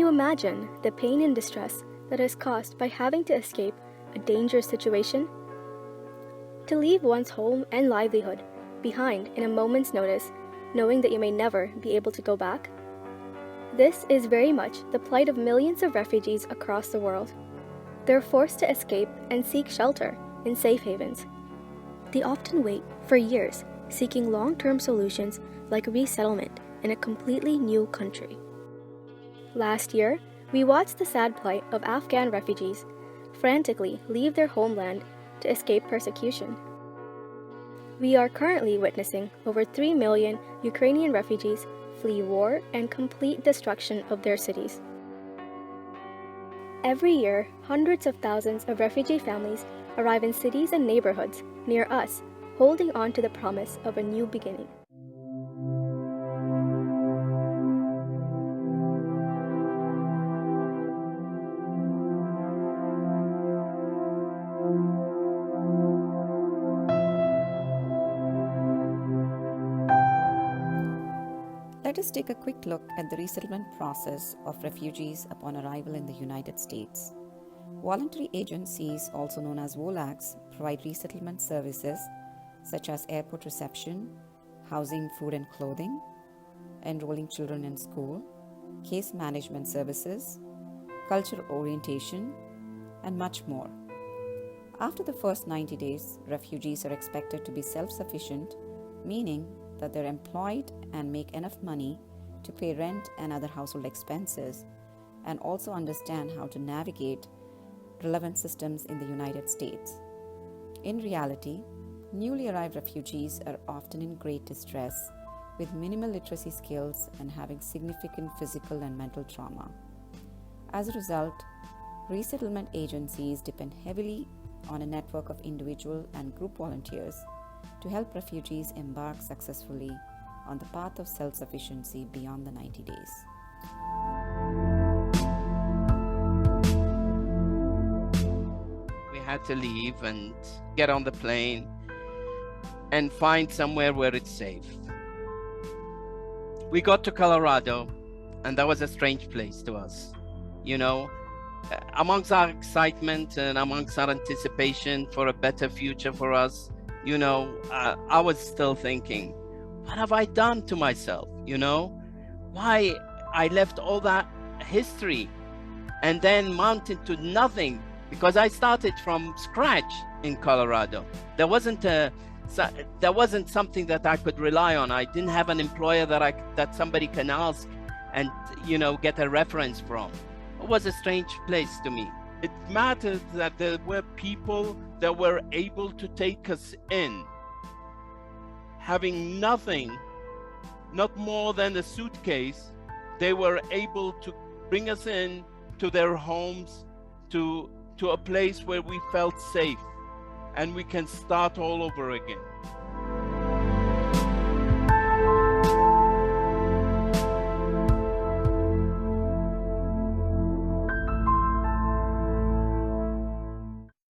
you imagine the pain and distress that is caused by having to escape a dangerous situation? To leave one's home and livelihood behind in a moment's notice, knowing that you may never be able to go back? This is very much the plight of millions of refugees across the world. They're forced to escape and seek shelter in safe havens. They often wait for years, seeking long-term solutions like resettlement in a completely new country. Last year, we watched the sad plight of Afghan refugees frantically leave their homeland to escape persecution. We are currently witnessing over 3 million Ukrainian refugees flee war and complete destruction of their cities. Every year, hundreds of thousands of refugee families arrive in cities and neighborhoods near us, holding on to the promise of a new beginning. Let us take a quick look at the resettlement process of refugees upon arrival in the United States. Voluntary agencies, also known as VOLACs, provide resettlement services such as airport reception, housing, food and clothing, enrolling children in school, case management services, cultural orientation, and much more. After the first 90 days, refugees are expected to be self-sufficient, meaning that they're employed and make enough money to pay rent and other household expenses, and also understand how to navigate relevant systems in the United States. In reality, newly arrived refugees are often in great distress, with minimal literacy skills and having significant physical and mental trauma. As a result, resettlement agencies depend heavily on a network of individual and group volunteers to help refugees embark successfully on the path of self-sufficiency beyond the 90 days. We had to leave and get on the plane and find somewhere where it's safe. We got to Colorado, and that was a strange place to us. You know, amongst our excitement and amongst our anticipation for a better future for us, you know, I was still thinking, what have I done to myself? You know, why I left all that history and then mounted to nothing, because I started from scratch in Colorado. There wasn't something that I could rely on. I didn't have an employer that somebody can ask and, you know, get a reference from. It was a strange place to me. It mattered that there were people that were able to take us in, having nothing, not more than a suitcase. They were able to bring us in to their homes, to a place where we felt safe, and we can start all over again.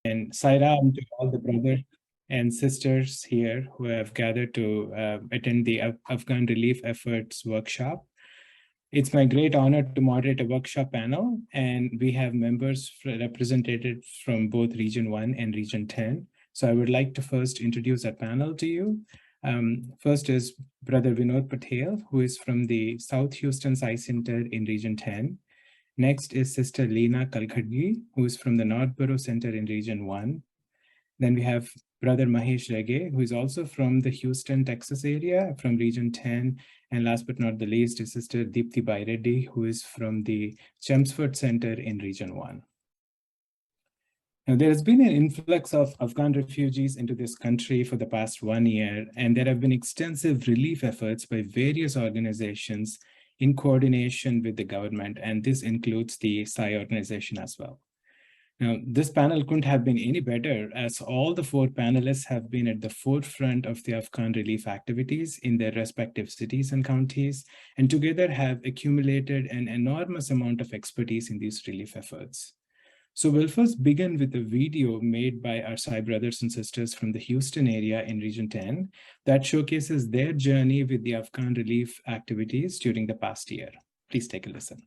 And Sairam to all the brothers and sisters here who have gathered to attend the Afghan Relief Efforts workshop. It's my great honor to moderate a workshop panel, and we have members represented from both Region 1 and Region 10. So I would like to first introduce our panel to you. First is Brother Vinod Patel, who is from the South Houston Psi Center in Region 10. Next is Sister Leena Kalkhadgi, who is from the Northborough Center in Region 1. Then we have Brother Mahesh Rege, who is also from the Houston, Texas area from Region 10. And last but not the least is Sister Deepthi Baireddy, who is from the Chelmsford Center in Region 1. Now, there has been an influx of Afghan refugees into this country for the past 1 year, and there have been extensive relief efforts by various organizations in coordination with the government, and this includes the Psi organization as well. Now, this panel couldn't have been any better, as all the 4 panelists have been at the forefront of the Afghan relief activities in their respective cities and counties, and together have accumulated an enormous amount of expertise in these relief efforts. So we'll first begin with a video made by our Psi brothers and sisters from the Houston area in Region 10 that showcases their journey with the Afghan relief activities during the past year. Please take a listen.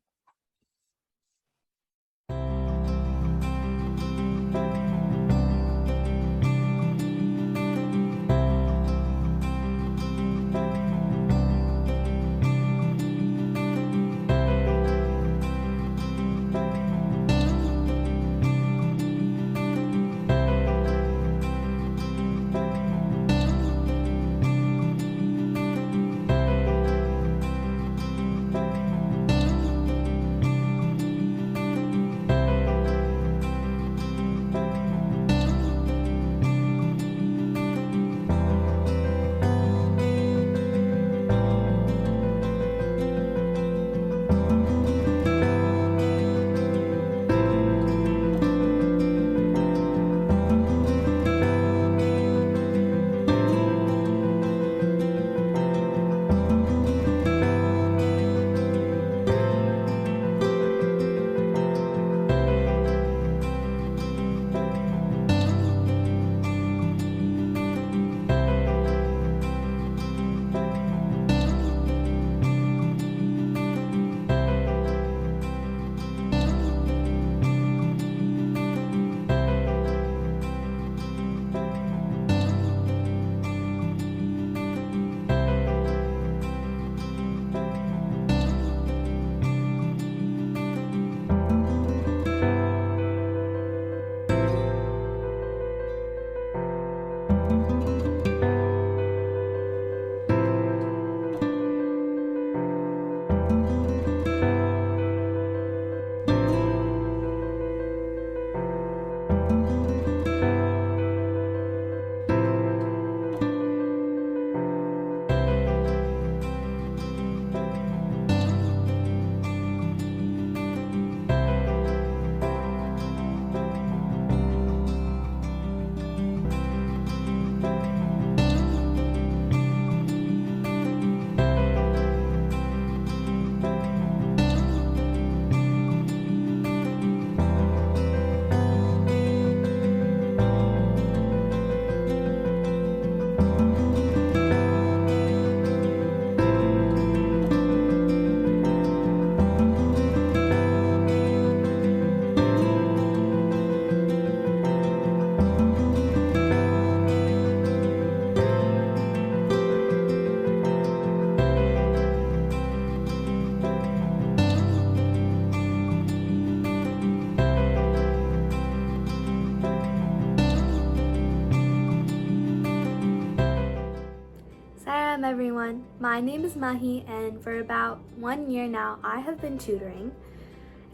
Welcome everyone. My name is Mahi, and for about 1 year now I have been tutoring.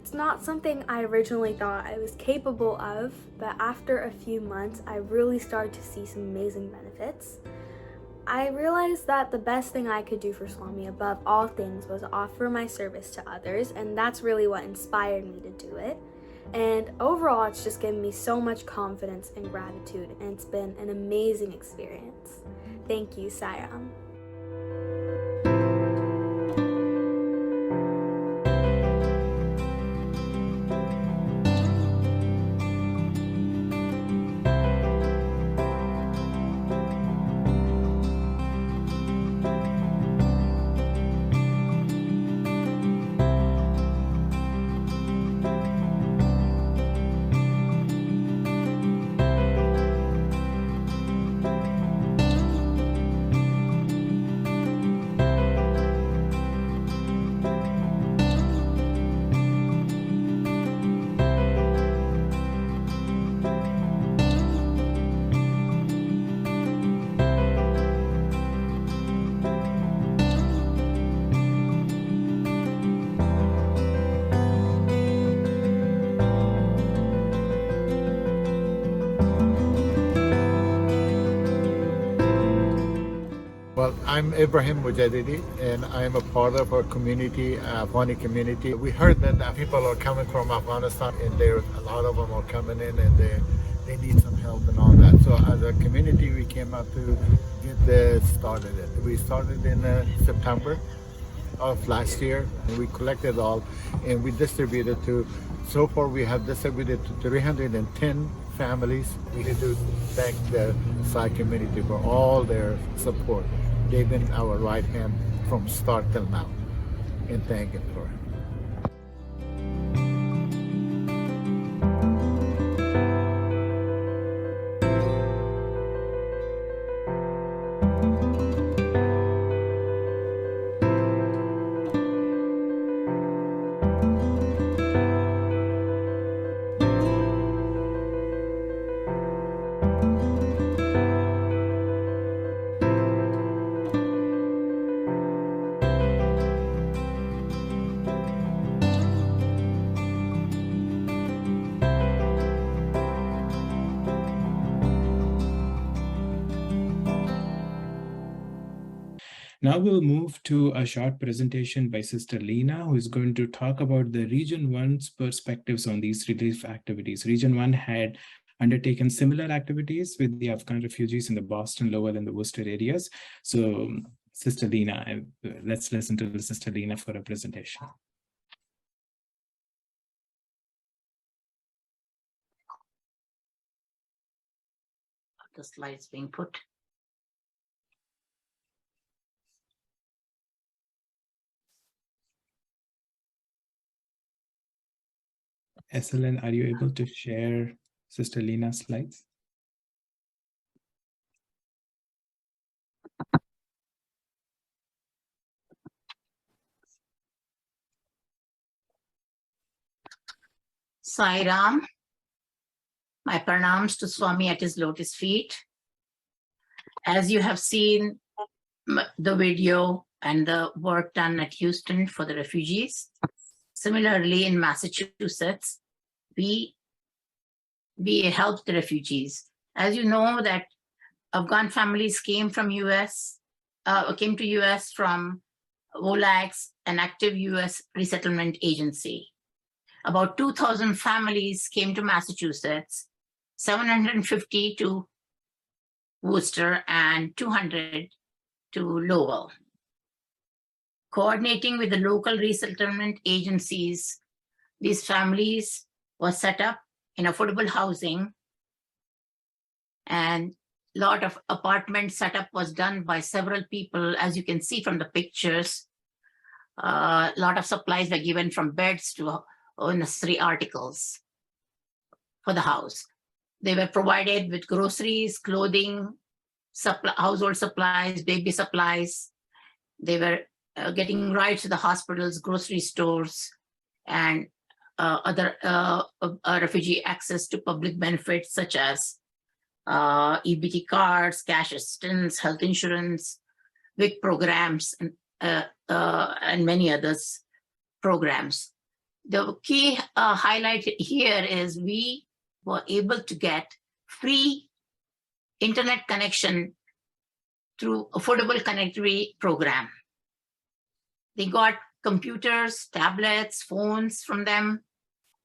It's not something I originally thought I was capable of, but after a few months I really started to see some amazing benefits. I realized that the best thing I could do for Swami above all things was offer my service to others, and that's really what inspired me to do it. And overall, it's just given me so much confidence and gratitude, and it's been an amazing experience. Thank you, Sairam. Well, I'm Ibrahim Mujadidi, and I'm a part of our community, Afghani community. We heard that people are coming from Afghanistan, and a lot of them are coming in, and they need some help and all that. So as a community, we came out to get this started. We started in September of last year, and we collected all, and we distributed to, so far we have distributed to 310 families. We need to thank the Sai community for all their support. They've been our right hand from start till now, and thank you for it. Now we'll move to a short presentation by Sister Lena, who is going to talk about the Region 1's perspectives on these relief activities. Region 1 had undertaken similar activities with the Afghan refugees in the Boston, Lowell, and the Worcester areas. So, Sister Lena, let's listen to Sister Lena for a presentation. The slides being put. SLN, are you able to share Sister Lena's slides? Sai Ram, my pranams to Swami at his lotus feet. As you have seen the video and the work done at Houston for the refugees, similarly in Massachusetts, we helped the refugees. As you know that Afghan families came to US from WOLAX, an active US resettlement agency. About 2,000 families came to Massachusetts, 750 to Worcester, and 200 to Lowell. Coordinating with the local resettlement agencies, these families were set up in affordable housing, and a lot of apartment setup was done by several people. As you can see from the pictures, a lot of supplies were given, from beds to necessary articles for the house. They were provided with groceries, clothing, household supplies, baby supplies. They were getting rides to the hospitals, grocery stores, and other refugee access to public benefits such as EBT cards, cash assistance, health insurance, WIC programs, and many others programs. The key highlight here is we were able to get free internet connection through Affordable Connectivity Program. They got computers, tablets, phones from them.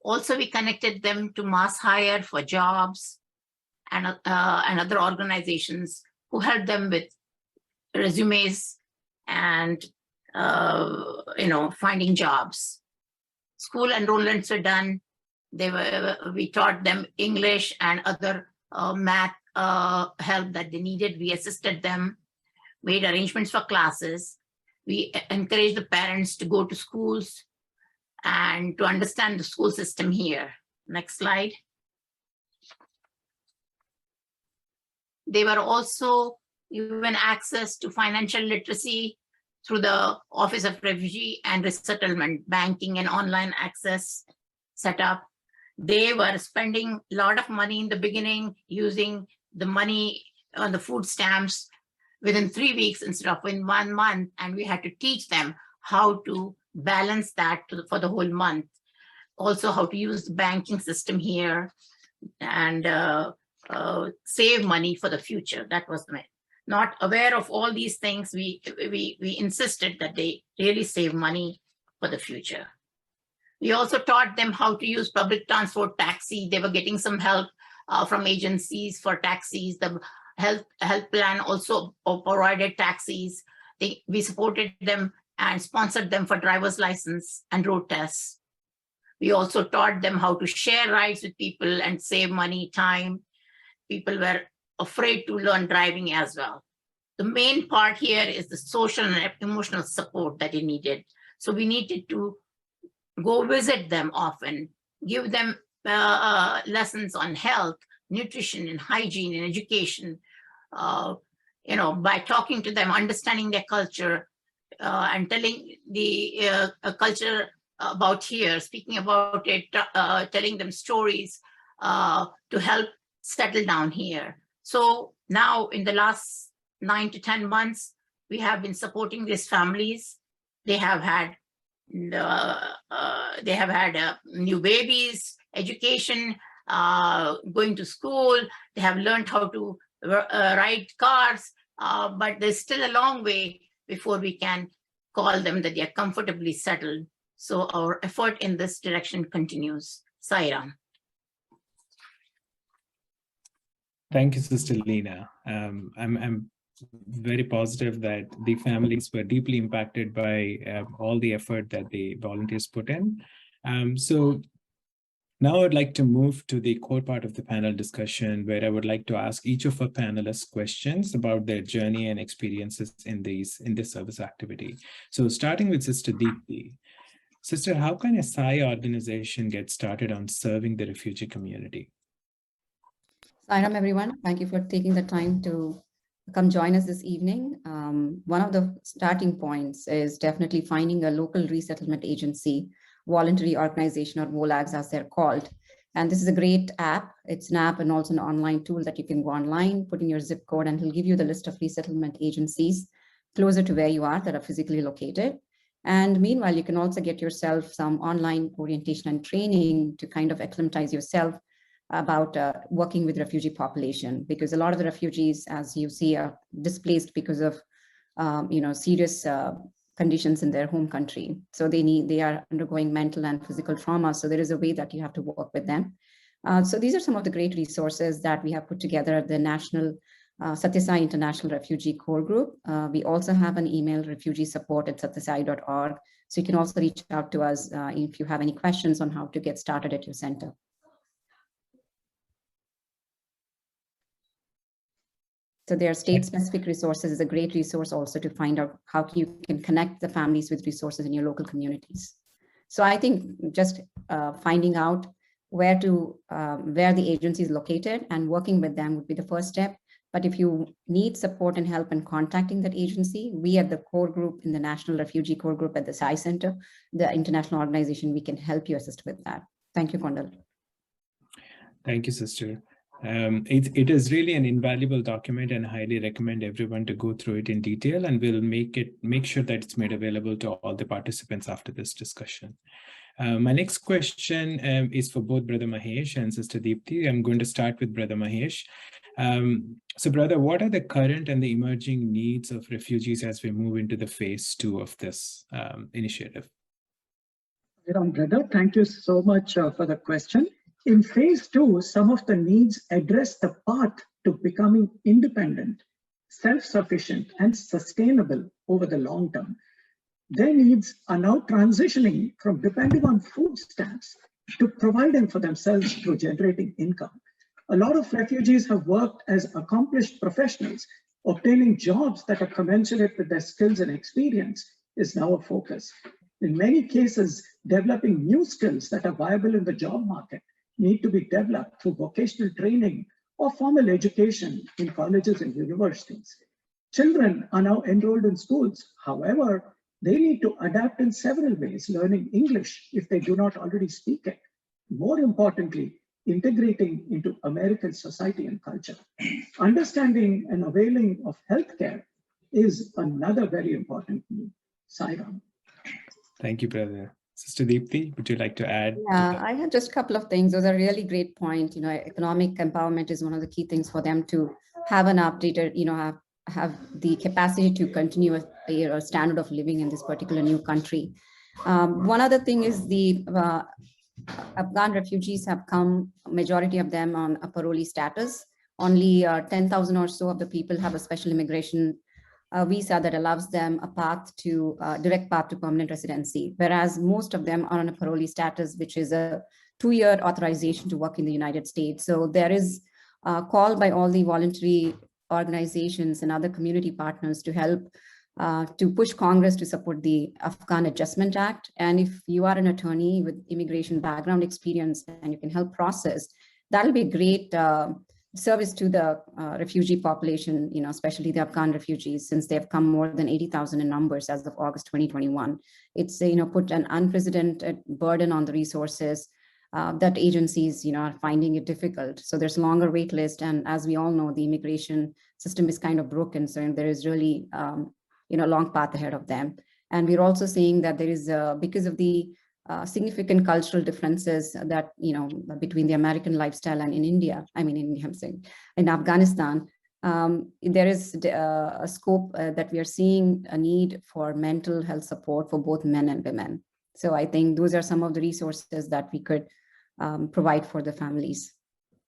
Also, we connected them to Mass Hire for jobs and other organizations who helped them with resumes and finding jobs. School enrollments were done. We taught them English and other math help that they needed. We assisted them, made arrangements for classes. We encouraged the parents to go to schools and to understand the school system here. Next slide. They were also given access to financial literacy through the Office of Refugee and Resettlement, banking and online access set up. They were spending a lot of money in the beginning, using the money on the food stamps within 3 weeks instead of in 1 month. And we had to teach them how to balance that for the whole month. Also how to use the banking system here and save money for the future. That was not aware of all these things. We insisted that they really save money for the future. We also taught them how to use public transport, taxi. They were getting some help from agencies for taxis. The health plan also provided taxis. We supported them and sponsored them for driver's license and road tests. We also taught them how to share rides with people and save money, time. People were afraid to learn driving as well. The main part here is the social and emotional support that they needed. So we needed to go visit them often, give them lessons on health, nutrition, and hygiene and education. By talking to them, understanding their culture, and telling the culture about here, speaking about it, telling them stories to help settle down here. So now in the last 9 to 10 months, we have been supporting these families. They have had new babies, education, going to school. They have learned how to ride cars, but there's still a long way before we can call them that they are comfortably settled. So our effort in this direction continues. Sairam. Thank you, Sister Leena. I'm very positive that the families were deeply impacted by all the effort that the volunteers put in. So now I'd like to move to the core part of the panel discussion, where I would like to ask each of our panelists questions about their journey and experiences in this service activity. So starting with Sister Deepti. Sister, how can a SAI organization get started on serving the refugee community? Sairam, everyone. Thank you for taking the time to come join us this evening. One of the starting points is definitely finding a local resettlement agency, voluntary organization, or VOLAGs as they're called. And this is a great app. It's an app and also an online tool that you can go online, put in your zip code, and it'll give you the list of resettlement agencies closer to where you are that are physically located. And meanwhile, you can also get yourself some online orientation and training to kind of acclimatize yourself about working with refugee population, because a lot of the refugees, as you see, are displaced because of serious conditions in their home country. So they are undergoing mental and physical trauma. So there is a way that you have to work with them. So these are some of the great resources that we have put together at the National SSSIO International Refugee Core Group. We also have an email, refugeesupport@satyasai.org. So you can also reach out to us if you have any questions on how to get started at your center. So there are state-specific resources is a great resource also to find out how you can connect the families with resources in your local communities. So I think just finding out where the agency is located and working with them would be the first step. But if you need support and help in contacting that agency, we at the core group in the National Refugee Core Group at the SAI Center, the international organization, we can help you assist with that. Thank you, Kondal. Thank you, Sister. It is really an invaluable document, and I highly recommend everyone to go through it in detail, and we'll make sure that it's made available to all the participants after this discussion. My next question is for both Brother Mahesh and Sister Deepthi. I'm going to start with Brother Mahesh. So, brother, what are the current and the emerging needs of refugees as we move into the phase 2 of this initiative? Brother, thank you so much for the question. In phase 2, some of the needs address the path to becoming independent, self-sufficient, and sustainable over the long term. Their needs are now transitioning from depending on food stamps to providing for themselves through generating income. A lot of refugees have worked as accomplished professionals. Obtaining jobs that are commensurate with their skills and experience is now a focus. In many cases, developing new skills that are viable in the job market need to be developed through vocational training or formal education in colleges and universities. Children are now enrolled in schools. However, they need to adapt in several ways, learning English if they do not already speak it. More importantly, integrating into American society and culture. Understanding and availing of healthcare is another very important need. Sairam. Thank you, brother. Sister Deepthi, would you like to add? Yeah, I have just a couple of things. Those are really great point. Economic empowerment is one of the key things for them to have an updated, have the capacity to continue a standard of living in this particular new country. One other thing is the Afghan refugees have come, majority of them on a parolee status. Only 10,000 or so of the people have a special immigration visa that allows them a direct path to permanent residency, whereas most of them are on a parolee status, which is a 2-year authorization to work in the United States. So there is a call by all the voluntary organizations and other community partners to help to push Congress to support the Afghan Adjustment Act. And if you are an attorney with immigration background experience and you can help process, that'll be a great service to the refugee population, especially the Afghan refugees, since they have come more than 80,000 in numbers as of August 2021. It's, put an unprecedented burden on the resources that agencies, are finding it difficult. So there's a longer wait list. And as we all know, the immigration system is kind of broken. So there is really, a long path ahead of them. And we're also seeing that there is, because of the significant cultural differences that, between the American lifestyle and in India, in Afghanistan, there is a scope that we are seeing a need for mental health support for both men and women. So I think those are some of the resources that we could provide for the families.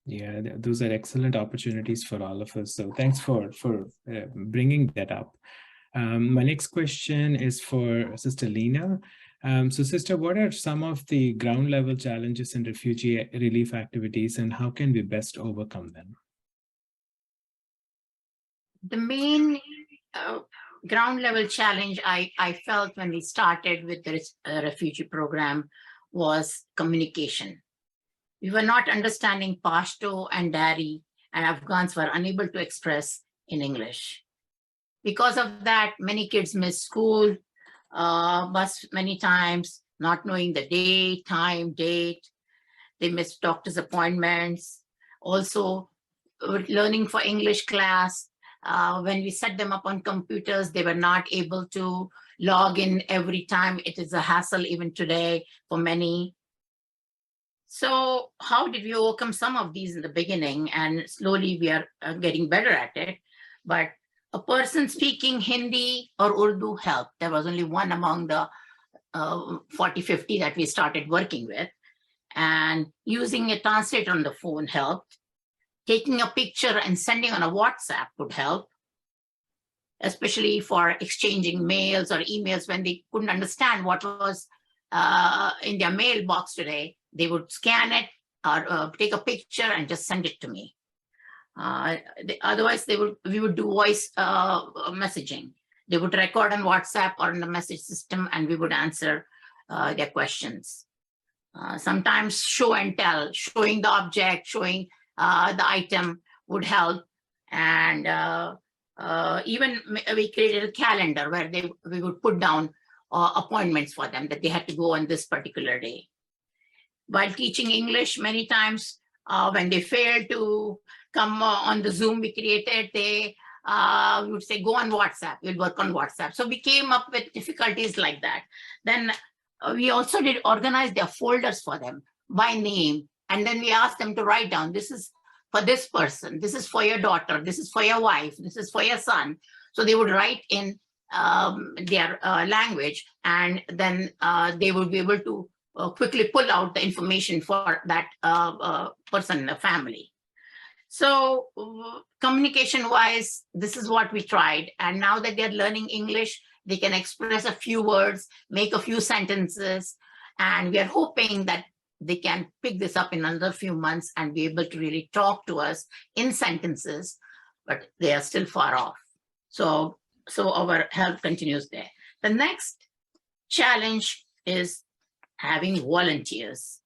Yeah, those are excellent opportunities for all of us. So thanks for bringing that up. My next question is for Sister Lena. So sister, what are some of the ground level challenges in refugee relief activities and how can we best overcome them? The main ground level challenge I felt when we started with the refugee program was communication. We were not understanding Pashto and Dari, and Afghans were unable to express in English. Because of that, many kids missed school, bus many times, not knowing the day, time, date. They missed doctor's appointments. Also, learning for English class. When we set them up on computers, they were not able to log in every time. It is a hassle even today for many. So how did we overcome some of these in the beginning? And slowly we are getting better at it. But a person speaking Hindi or Urdu helped. There was only one among the 40, 50 that we started working with. And using a translator on the phone helped. Taking a picture and sending on a WhatsApp would help, especially for exchanging mails or emails when they couldn't understand what was in their mailbox today. They would scan it or take a picture and just send it to me. Otherwise, we would do voice messaging. They would record on WhatsApp or in the message system, and we would answer their questions. Sometimes show and tell, showing the object, showing the item would help. And even we created a calendar where we would put down appointments for them that they had to go on this particular day. While teaching English, many times When they failed to come on the Zoom we created, they would say, go on WhatsApp, we'll work on WhatsApp. So we came up with difficulties like that. Then we also did organize their folders for them by name. And then we asked them to write down, this is for this person, this is for your daughter, this is for your wife, this is for your son. So they would write in their language, and then they would be able to quickly pull out the information for that person in the family. So communication-wise, this is what we tried. And now that they're learning English, they can express a few words, make a few sentences, and we are hoping that they can pick this up in another few months and be able to really talk to us in sentences, but they are still far off. So our help continues there. The next challenge is having volunteers.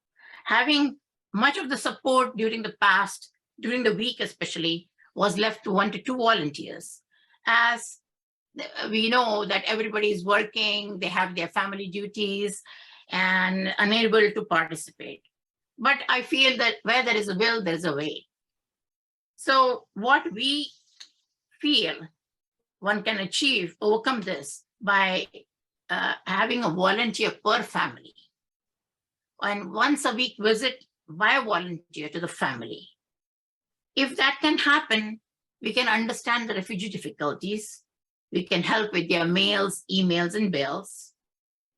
Having much of the support during the past, during the week especially, was left to 1 to 2 volunteers. As we know that everybody is working, they have their family duties and unable to participate. But I feel that where there is a will, there's a way. So what we feel one can overcome this by having a volunteer per family. And once a week visit by a volunteer to the family. If that can happen, we can understand the refugee difficulties. We can help with their mails, emails, and bills.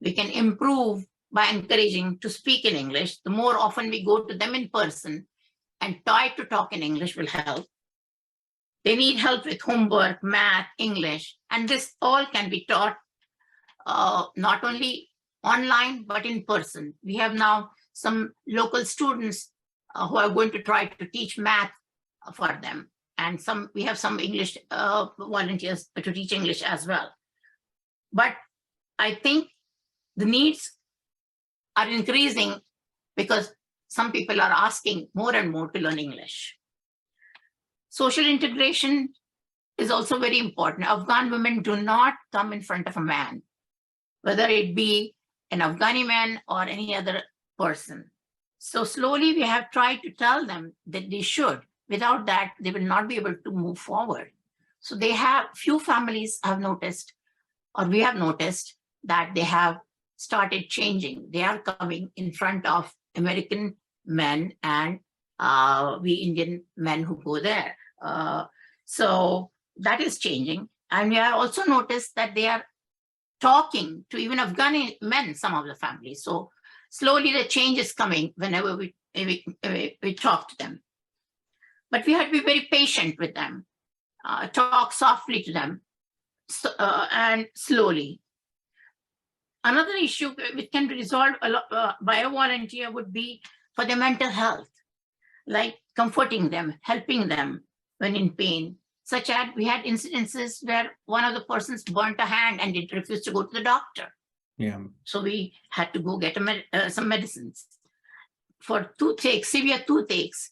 We can improve by encouraging to speak in English. The more often we go to them in person and try to talk in English will help. They need help with homework, math, English, and this all can be taught not only online, but in person. We have now some local students who are going to try to teach math for them. And we have some English volunteers to teach English as well. But I think the needs are increasing because some people are asking more and more to learn English. Social integration is also very important. Afghan women do not come in front of a man, whether it be an Afghani man or any other person. So slowly we have tried to tell them that they should. Without that, they will not be able to move forward. So few families have noticed, or we have noticed, that they have started changing. They are coming in front of American men and we Indian men who go there. So that is changing. And we have also noticed that they are talking to even Afghani men, some of the families. So slowly the change is coming whenever we talk to them. But we have to be very patient with them, talk softly to them, and slowly. Another issue which can be resolved by a volunteer would be for their mental health, like comforting them, helping them when in pain, such as we had incidences where one of the persons burnt a hand and it refused to go to the doctor. Yeah. So we had to go get some medicines. For toothache, severe toothaches,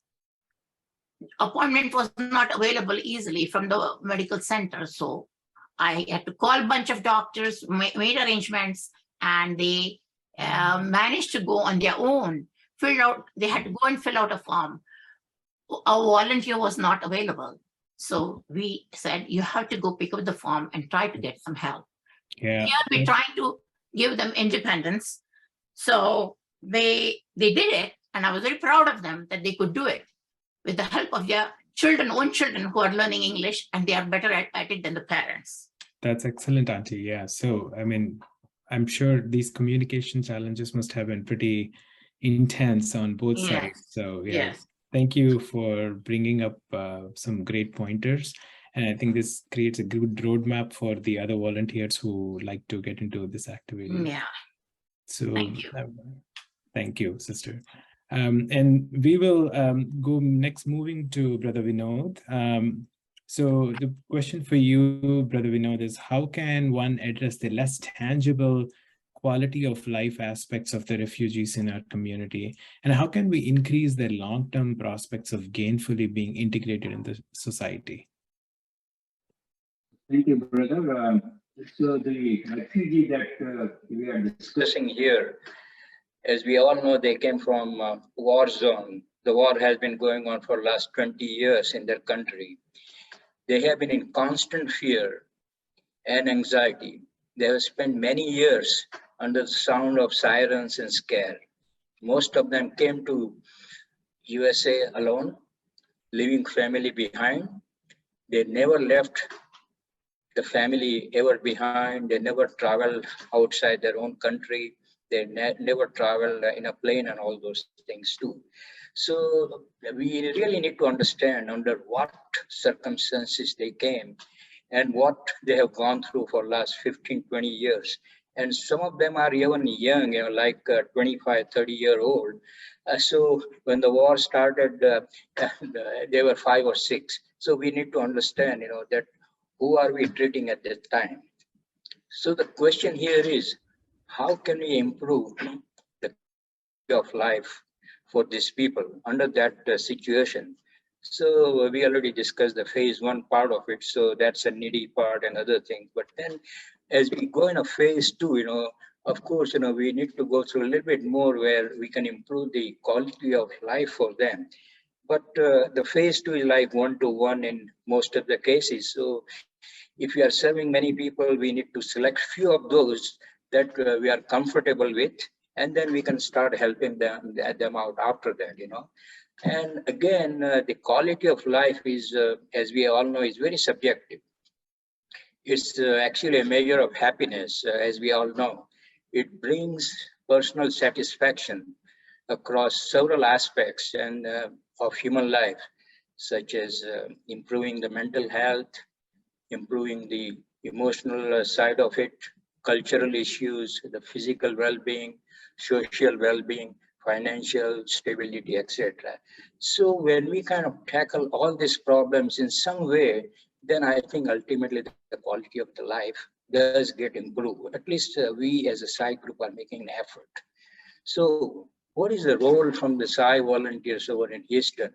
appointment was not available easily from the medical center. So I had to call a bunch of doctors, made arrangements, and they managed to go on their own. They had to go and fill out a form. A volunteer was not available. So we said, you have to go pick up the form and try to get some help. Yeah. Here we're trying to give them independence. So they did it, and I was very proud of them that they could do it with the help of their own children who are learning English, and they are better at it than the parents. That's excellent, Auntie. Yeah. So, I mean, I'm sure these communication challenges must have been pretty intense on both sides. So, yeah. Yes. Thank you for bringing up some great pointers. And I think this creates a good roadmap for the other volunteers who like to get into this activity. Yeah. So Thank you. Thank you, sister. And we will go next, moving to Brother Vinod. So the question for you, Brother Vinod, is how can one address the less tangible quality of life aspects of the refugees in our community? And how can we increase their long-term prospects of gainfully being integrated in the society? Thank you, brother. So the refugee that we are discussing here, as we all know, they came from war zone. the war has been going on for last 20 years in their country. They have been in constant fear and anxiety. They have spent many years under the sound of sirens and scare. Most of them came to USA alone, leaving family behind. They never left the family ever behind. They never traveled outside their own country. They never traveled in a plane and all those things too. So we really need to understand under what circumstances they came and what they have gone through for last 15, 20 years. And some of them are even young, like 25, 30-year-old. So when the war started, they were 5 or 6. So we need to understand, that who are we treating at that time? So the question here is, how can we improve the quality of life for these people under that situation? So we already discussed the phase 1 part of it. So that's a needy part and other things. But then as we go in a phase 2, of course, we need to go through a little bit more where we can improve the quality of life for them. But the phase 2 is like 1-to-1 in most of the cases. So if we are serving many people, we need to select few of those that we are comfortable with, and then we can start helping them out after that, And again, the quality of life is, as we all know, is very subjective. It's actually a measure of happiness, as we all know. It brings personal satisfaction across several aspects and of human life, such as improving the mental health, improving the emotional side of it, cultural issues, the physical well-being, social well-being, financial stability, etc. So when we kind of tackle all these problems in some way, then I think ultimately the quality of the life does get improved. At least we as a SSSIO group are making an effort. So what is the role from the SSSIO volunteers over in Houston?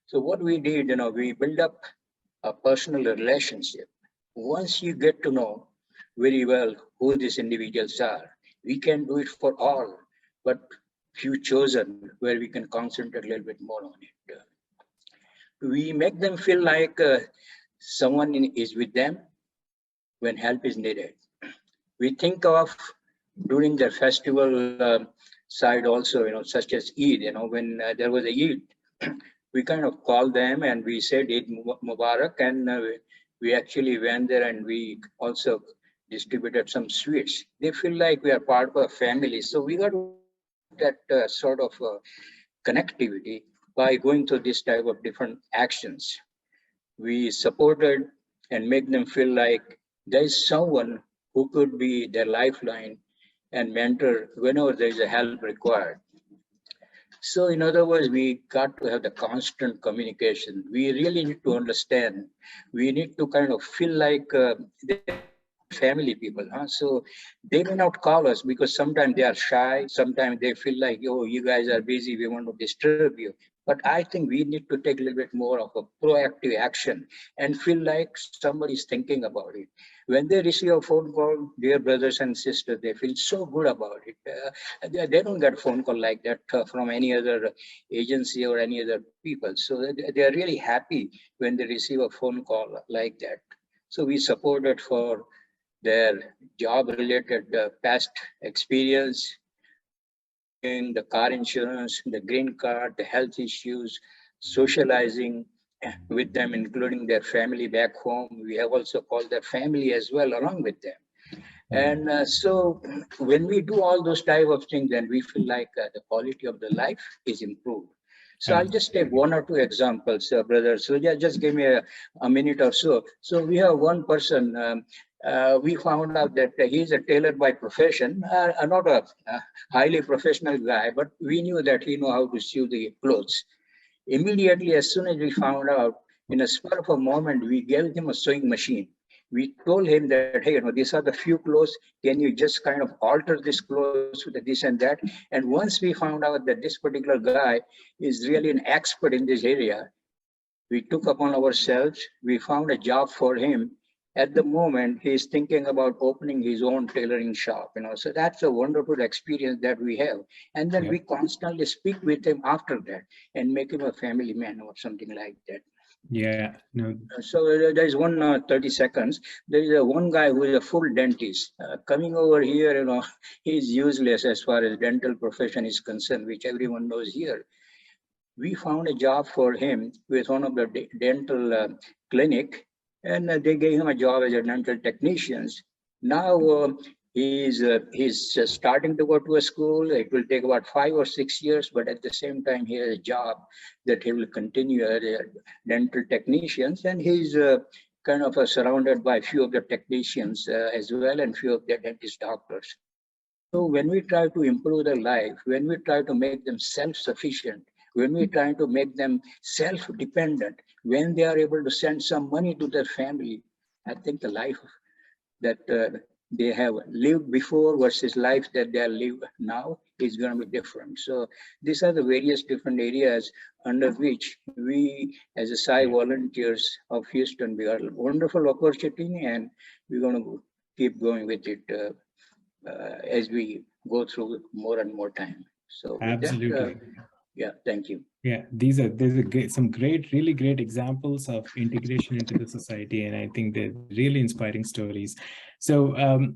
So what we did, we built up a personal relationship. Once you get to know very well who these individuals are, we can do it for all, but few chosen where we can concentrate a little bit more on it. We make them feel like someone is with them when help is needed. We think of during the festival side also, such as Eid, when there was a Eid, we kind of called them and we said Eid Mubarak, and we actually went there and we also distributed some sweets. They feel like we are part of a family. So we got that sort of connectivity by going through this type of different actions. We supported and make them feel like there is someone who could be their lifeline and mentor whenever there is a help required. So in other words, we got to have the constant communication. We really need to understand. We need to kind of feel like they're family people. So they may not call us because sometimes they are shy. Sometimes they feel like, oh, you guys are busy. We want to disturb you. But I think we need to take a little bit more of a proactive action and feel like somebody's thinking about it. When they receive a phone call, dear brothers and sisters, they feel so good about it. They don't get a phone call like that from any other agency or any other people. So they are really happy when they receive a phone call like that. So we support it for their job-related past experience, in the car insurance, the green card, the health issues, socializing with them, including their family back home. We have also called their family as well along with them. And so when we do all those type of things, then we feel like the quality of the life is improved. So I'll just take 1 or 2 examples, brother. So just give me a minute or so. So we have one person, we found out that he's a tailor by profession, not a highly professional guy, but we knew that he knew how to sew the clothes. Immediately, as soon as we found out, in a spur of a moment, we gave him a sewing machine. We told him that, hey, these are the few clothes. Can you just kind of alter this clothes with this and that? And once we found out that this particular guy is really an expert in this area, we took upon ourselves, we found a job for him At the moment, he's thinking about opening his own tailoring shop, so that's a wonderful experience that we have. And then we constantly speak with him after that and make him a family man or something like that. Yeah, no. So there's one 30 seconds. There is one guy who is a full dentist coming over here. He's useless as far as dental profession is concerned, which everyone knows here. We found a job for him with one of the dental clinic, and they gave him a job as a dental technician. Now he's starting to go to a school. It will take about 5 or 6 years, but at the same time, he has a job that he will continue as a dental technician, and he's kind of surrounded by a few of the technicians as well, and few of the dentist doctors. So when we try to improve their life, when we try to make them self-sufficient, when we try to make them self-dependent, when they are able to send some money to their family, I think the life that they have lived before versus life that they are living now is going to be different. So these are the various different areas under which we, as a SSSIO volunteers of Houston, we are a wonderful opportunity, and we're going to keep going with it as we go through more and more time. So absolutely. That, yeah, thank you. Yeah, these are some really great examples of integration into the society, and I think they're really inspiring stories. So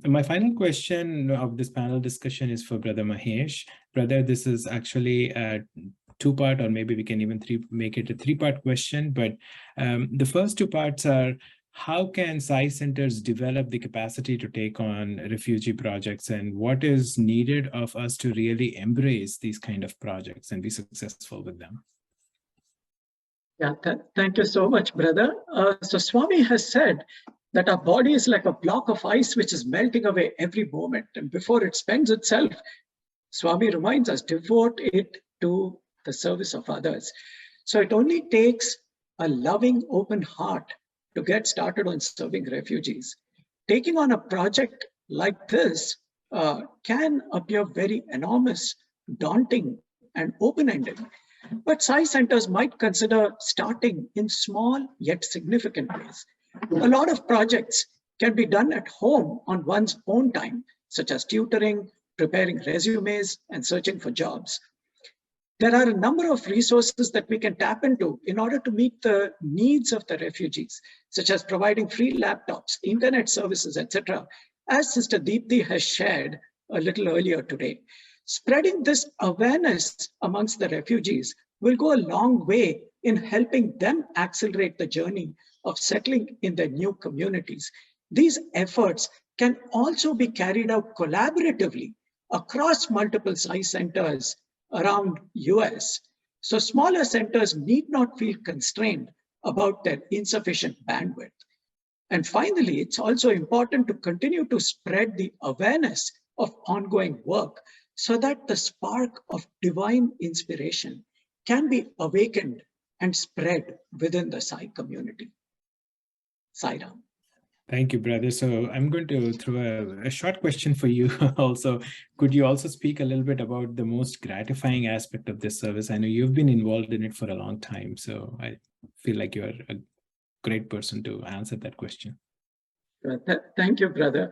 my final question of this panel discussion is for Brother Mahesh. Brother, this is actually a two-part, or maybe we can even make it a three-part question. But the first two parts are, how can SSSIO centers develop the capacity to take on refugee projects, and what is needed of us to really embrace these kind of projects and be successful with them? Yeah, thank you so much, brother. So Swami has said that our body is like a block of ice which is melting away every moment, and before it spends itself, Swami reminds us, devote it to the service of others. So it only takes a loving, open heart to get started on serving refugees. Taking on a project like this can appear very enormous, daunting, and open-ended. But SSSIO centers might consider starting in small yet significant ways. A lot of projects can be done at home on one's own time, such as tutoring, preparing resumes, and searching for jobs. There are a number of resources that we can tap into in order to meet the needs of the refugees, such as providing free laptops, internet services, etc., as Sister Deepthi has shared a little earlier today. Spreading this awareness amongst the refugees will go a long way in helping them accelerate the journey of settling in their new communities. These efforts can also be carried out collaboratively across multiple SSSIO centers around US. So smaller centers need not feel constrained about their insufficient bandwidth. And finally, it's also important to continue to spread the awareness of ongoing work so that the spark of divine inspiration can be awakened and spread within the SSSIO community. Sairam. Thank you, brother. So I'm going to throw a short question for you also. Could you also speak a little bit about the most gratifying aspect of this service? I know you've been involved in it for a long time, so I feel like you're a great person to answer that question. Thank you, brother.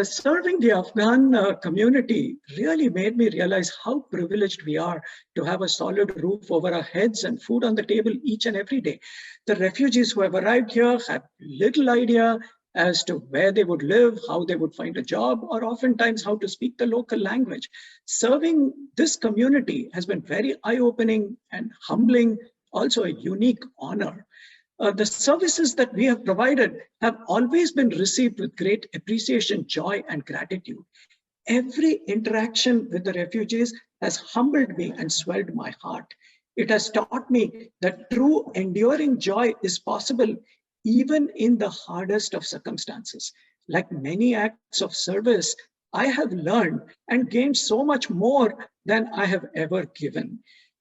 Serving the Afghan community really made me realize how privileged we are to have a solid roof over our heads and food on the table each and every day. The refugees who have arrived here have little idea as to where they would live, how they would find a job, or oftentimes how to speak the local language. Serving this community has been very eye-opening and humbling, also a unique honor. The services that we have provided have always been received with great appreciation, joy, and gratitude. Every interaction with the refugees has humbled me and swelled my heart. It has taught me that true enduring joy is possible even in the hardest of circumstances. Like many acts of service, I have learned and gained so much more than I have ever given.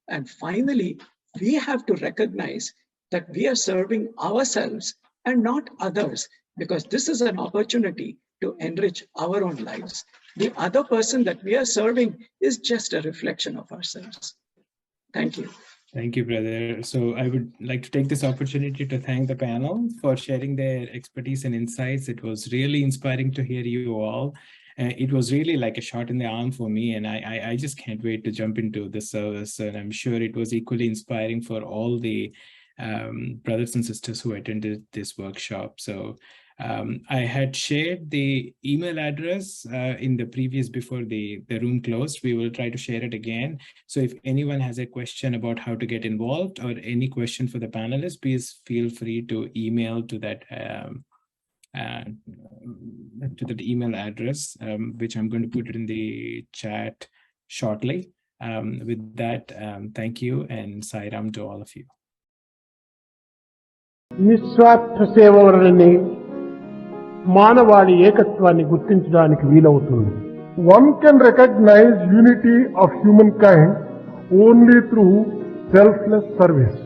And finally, we have to recognize that we are serving ourselves and not others, because this is an opportunity to enrich our own lives. The other person that we are serving is just a reflection of ourselves. Thank you. Thank you, brother. So I would like to take this opportunity to thank the panel for sharing their expertise and insights. It was really inspiring to hear you all. It was really like a shot in the arm for me, and I just can't wait to jump into the service. And I'm sure it was equally inspiring for all the brothers and sisters who attended this workshop. So I had shared the email address in the previous before the room closed. We will try to share it again. So if anyone has a question about how to get involved or any question for the panelists, please feel free to email to that email address, which I'm going to put it in the chat shortly. With that, thank you and Sai Ram to all of you. నిస్వార్థ సేవ వలననే మానవాళి ఏకత్వాన్ని గుర్తించడానికి వీలవుతుంది. One can recognize unity of humankind only through selfless service.